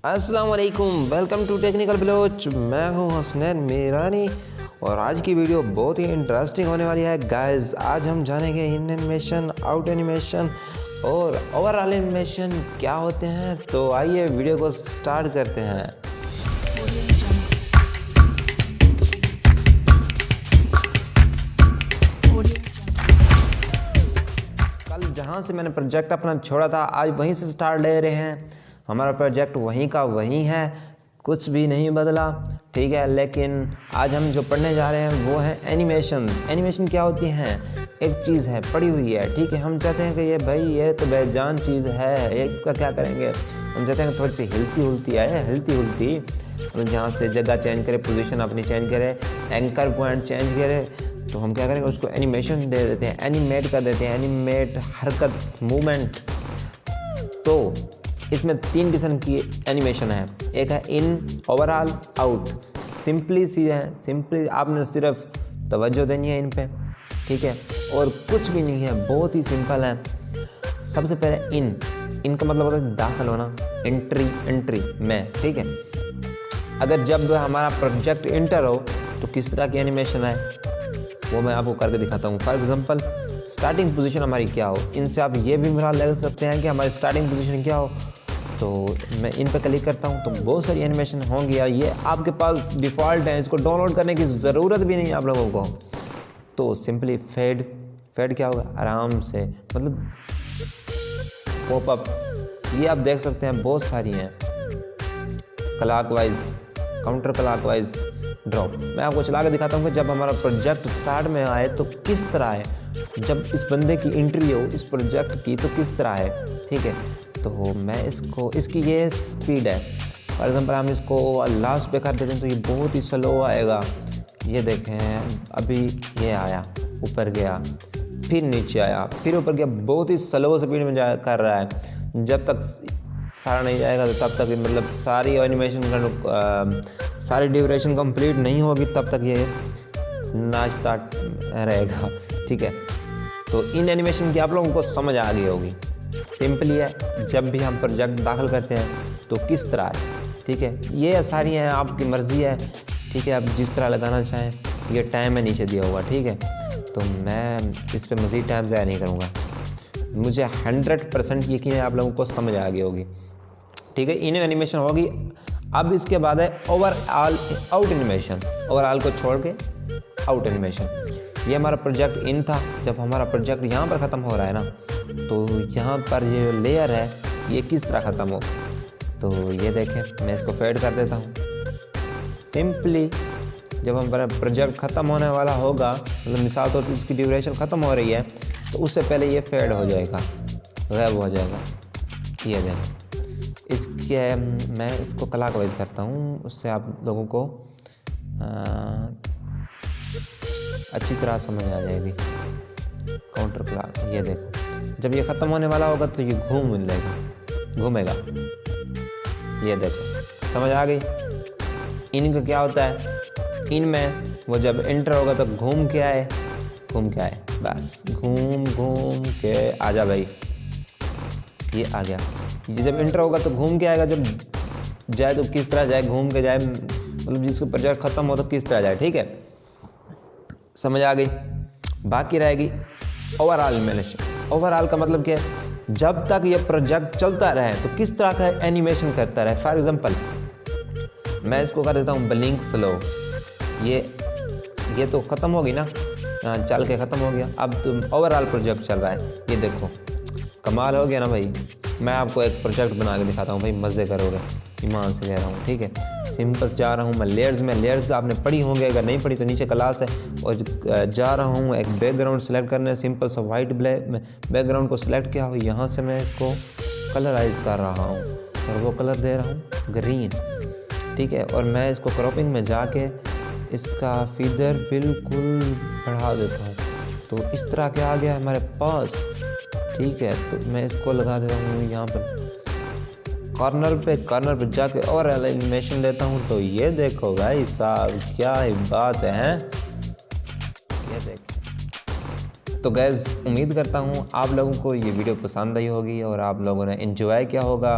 अस्सलाम वालेकुम, welcome to technical Baloch. मैं हूं हसनैन मीरानी और आज की वीडियो बहुत ही इंटरेस्टिंग होने वाली है गाइस। आज हम जानेंगे इन एनिमेशन, आउट एनिमेशन और ओवरऑल एनिमेशन क्या होते हैं। तो आइए वीडियो को स्टार्ट करते हैं। कल जहां से मैंने प्रोजेक्ट अपना छोड़ा था आज वहीं से स्टार्ट ले रहे हैं। हमारा प्रोजेक्ट वहीं का वहीं है, कुछ भी नहीं बदला, ठीक है। लेकिन आज हम जो पढ़ने जा रहे हैं वो है एनिमेशंस। एनिमेशन क्या होती हैं? एक चीज़ है पड़ी हुई है, ठीक है। हम चाहते हैं कि ये तो बेजान चीज़ है, ये इसका क्या करेंगे। हम चाहते हैं थोड़ी सी हिलती हुलती हम जहाँ से जगह चेंज करें, पोजीशन अपनी चेंज करें, एंकर पॉइंट चेंज करें। तो हम क्या करेंगे, उसको एनिमेशन दे देते हैं, एनिमेट कर देते हैं, एनिमेट हरकत, मूवमेंट। तो इसमें 3 किस्म की एनिमेशन है। एक है इन, ओवरऑल, आउट। सिंपली सी है, सिंपली आपने सिर्फ तवज्जो देनी है इन पे, ठीक है, और कुछ भी नहीं है, बहुत ही सिंपल है। सबसे पहले इन का मतलब होता है दाखिल होना, एंट्री में, ठीक है। अगर जब हमारा प्रोजेक्ट इंटर हो तो किस तरह की एनिमेशन है वो मैं आपको करके दिखाता हूँ। फॉर एग्जांपल स्टार्टिंग पोजीशन हमारी क्या हो, इनसे आप ये भी मुराद ले सकते हैं कि हमारी स्टार्टिंग पोजीशन क्या हो। तो मैं इन पर क्लिक करता हूँ तो बहुत सारी एनिमेशन होंगी यार, ये आपके पास डिफ़ॉल्ट है, इसको डाउनलोड करने की ज़रूरत भी नहीं है आप लोगों को। तो सिंपली फेड क्या होगा, आराम से, मतलब पॉपअप, ये आप देख सकते हैं बहुत सारी हैं। Clockwise, counter clockwise drop. मैं आपको चला के दिखाता हूँ कि जब हमारा प्रोजेक्ट स्टार्ट में आए तो किस तरह है, जब इस बंदे की एंट्री हो इस प्रोजेक्ट की तो किस तरह है, ठीक है। तो मैं इसकी ये स्पीड है। फॉर एग्जांपल हम इसको लास्ट पे कर देते हैं तो ये बहुत ही स्लो आएगा। ये देखें, अभी ये आया, ऊपर गया, फिर नीचे आया, फिर ऊपर गया, बहुत ही स्लो स्पीड में कर रहा है। जब तक सारा नहीं जाएगा तो तब तक, मतलब सारी एनिमेशन सारी ड्यूरेशन कंप्लीट नहीं होगी तब तक ये नाचता रहेगा, ठीक है। तो इन एनिमेशन की आप लोगों को समझ आ गई होगी। सिंपली है, जब भी हम प्रोजेक्ट दाखिल करते हैं तो किस तरह है, ठीक है। ये सारी हैं, आपकी मर्ज़ी है, ठीक है, आप जिस तरह लगाना चाहें। ये टाइम है नीचे दिया हुआ, ठीक है। तो मैं इस पर मज़ीद टाइम ज़ाया नहीं करूँगा, मुझे 100% यकीन है आप लोगों को समझ आ गई होगी, ठीक है। इन एनिमेशन होगी। अब इसके बाद है ओवरऑल आउट एनिमेशन, ओवरऑल को छोड़ के आउट एनिमेशन। ये हमारा प्रोजेक्ट इन था, जब हमारा प्रोजेक्ट यहाँ पर ख़त्म हो रहा है ना, तो यहाँ पर ये लेयर है ये किस तरह ख़त्म हो। तो ये देखें, मैं इसको फेड कर देता हूँ। सिंपली जब हमारा प्रोजेक्ट ख़त्म होने वाला होगा, मतलब मिसाल तौर पर इसकी ड्यूरेशन ख़त्म हो रही है तो उससे पहले ये फेड हो जाएगा, गायब हो जाएगा। ये देखें, इसके मैं इसको क्लॉकवाइज करता हूँ, उससे आप लोगों को अच्छी तरह समझ आ जाएगी। काउंटर क्लॉक, ये देखो, जब ये ख़त्म होने वाला होगा तो ये घूमेगा। ये देखो, समझ आ गई। इनका क्या होता है, इनमें वो जब एंटर होगा तो घूम के आए, बस घूम के आजा भाई, ये आ गया। ये जब एंटर होगा तो घूम के आएगा, जब जाए तो किस तरह जाए, घूम के जाए, मतलब जिसको प्रोजेक्ट ख़त्म हो तो किस तरह जाए, ठीक है। समझ आ गई। बाकी रहेगी ओवरऑल एनिमेशन। ओवरऑल का मतलब क्या है, जब तक ये प्रोजेक्ट चलता रहे तो किस तरह का एनिमेशन करता रहे। फॉर एग्जांपल मैं इसको कर देता हूँ ब्लिंक स्लो। ये तो ख़त्म हो गई ना, चल के ख़त्म हो गया। अब तो ओवरऑल प्रोजेक्ट चल रहा है, ये देखो, कमाल हो गया ना भाई। मैं आपको एक प्रोजेक्ट बना के दिखाता हूँ भाई, मज़े करोगे, ईमान से कह रहा हूँ, ठीक है। सिंपल जा रहा हूँ मैं लेयर्स में, लेयर्स आपने पढ़ी होंगे, अगर नहीं पढ़ी तो नीचे क्लास है। और जा रहा हूँ एक बैकग्राउंड सेलेक्ट करने, सिंपल सा वाइट ब्लैक बैकग्राउंड को सिलेक्ट किया हो, यहाँ से मैं इसको कलराइज कर रहा हूँ और वो कलर दे रहा हूँ ग्रीन, ठीक है। और मैं इसको क्रॉपिंग में जाके इसका फीदर बिल्कुल बढ़ा देता हूँ, तो इस तरह के आ गया हमारे पास, ठीक है। तो मैं इसको लगा देता हूँ यहाँ पर कॉर्नर पे जाके और एनिमेशन लेता हूँ। तो ये देखो भाई साहब, क्या ही बात है, ये देखो। तो गैस, उम्मीद करता हूँ आप लोगों को ये वीडियो पसंद आई होगी और आप लोगों ने एंजॉय किया होगा।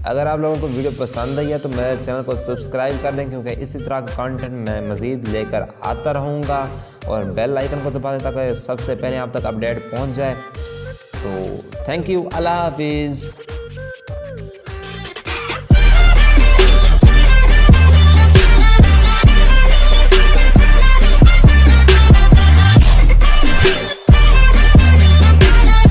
अगर आप लोगों को वीडियो पसंद आई है तो मेरे चैनल को सब्सक्राइब कर दें, क्योंकि इसी तरह का कंटेंट मैं मज़ीद लेकर आता रहूँगा। और बेल आइकन को दबा दें ताकि सबसे पहले आप तक अपडेट पहुँच जाए। तो थैंक यू, अल्लाह हाफिज़।